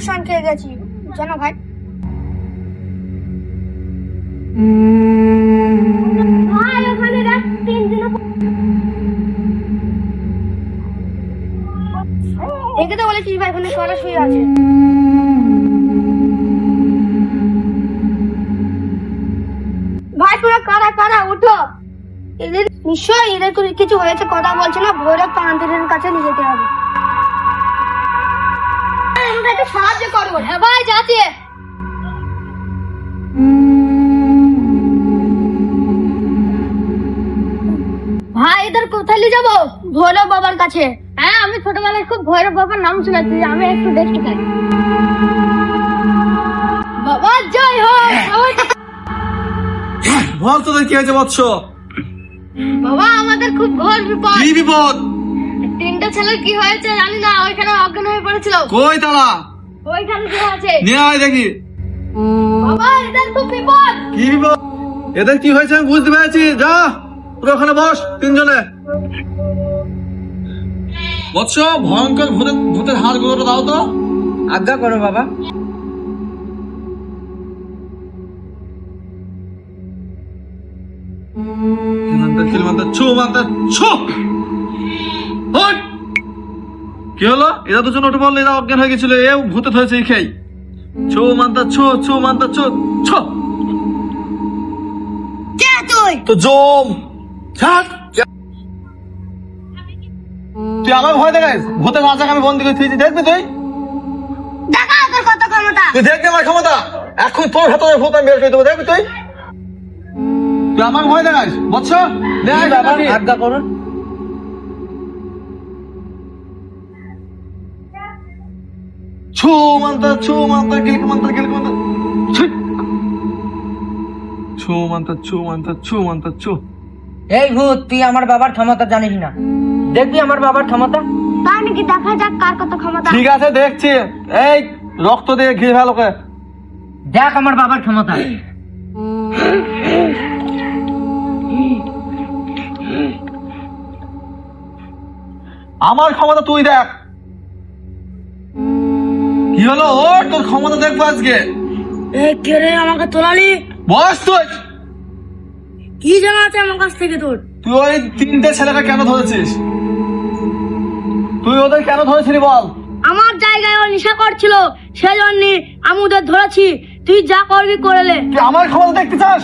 লোকসান খেয়ে গেছি জানো ভাই। ভাই ওখানে দেখ তিনজন একে তো বলেছিস ভাই ওখানে সরাসরি আছে। ভাই তোরা কারা কারা উঠো, এদের নিশ্চয়ই এদের কিছু হয়েছে, কথা বলছে না, ভৈরব তান্ত্রিকের কাছে নিয়ে যেতে হবে। আমরা একটু সাহায্য করবো। হ্যাঁ ভাই যাচ্ছি। ভাই এদের কোথায় নিয়ে যাবো? ভৈরব বাবার কাছে। হ্যাঁ আমি ছোটবেলায় খুব ভৈরব বাবার নাম শুনেছি, আমি একটু দেখতে চাই। বাবা জয় হোক। বল তোদের কি হয়েছে বৎস? বাবা আমাদের খুব ঘোর বিপদ। কি বিপদ? তিনটা ছেলের কি হয়েছে জানি না, ওইখানে অজ্ঞান হয়ে পড়েছিল। কই তারা? ওইখানে কি আছে নিয়ে আয় দেখি। বাবা এদের খুব বিপদ। কি বিপদ? এদের কি হয়েছে আমি বুঝতে পেরেছি। যা তোরা ওখানে বস তিনজনে। বৎস ভয়ঙ্কর ভূতের হাড়গুলোটা দাও তো। আজ্ঞা করো বাবা। কি হলো? এরা দুজন ওঠে বললে এরা অজ্ঞান হয়ে গেছিল, এ ভূতে হয়েছে এই খেই। ছো মান্তা ছো, ছো মান্তা ছো, ছো। কে তুই? তো জম ছাড়। তুই আমার ভয় দেখাইস? ভূতের রাজাকে আমি বন্দি করে থুয়েছি, দেখবি তুই? দেখা তোর কত ক্ষমতা। তুই দেখবি আমার ক্ষমতা? এখন তোর ভেতরে ভূত আমি বের করে দেবো, দেখবি তুই? তুই আমার ভয় দেখাইস বৎস? বাবা আজ্ঞা করুন। ছু মান্তা ছু Manta Gillock Manta Gillock Manta ছু মান্তা ছু মান্তা ছু মান্তা ছু। এই ভূত তুই আমার বাবার ক্ষমতা জানিস না, দেখবি আমার বাবার ক্ষমতা। তাই নাকি? দেখা যাক কার কত ক্ষমতা। ঠিক আছে দেখছি। এই রক্ত দিয়ে ঘিরে ফেলোকে। দেখ আমার বাবার ক্ষমতা। আমার ক্ষমতা তুই দেখ। কি হলো? ও তোর ক্ষমতা দেখবো আজকে। এই কে রে আমাকে তোলালি? বস তুই। কি জানা আছে আমার কাছ থেকে তোর? তুই ওই তিনটে ছেলেকে কেন ধরেছিস? তুই ওদের কেন ধরেছিলি বল? আমার জায়গায় ও নেশা করছিল, সেই জন্য আমি ওদের ধরেছি। তুই যা করবি করে নে। তুই আমার ক্ষমতা দেখতে চাস?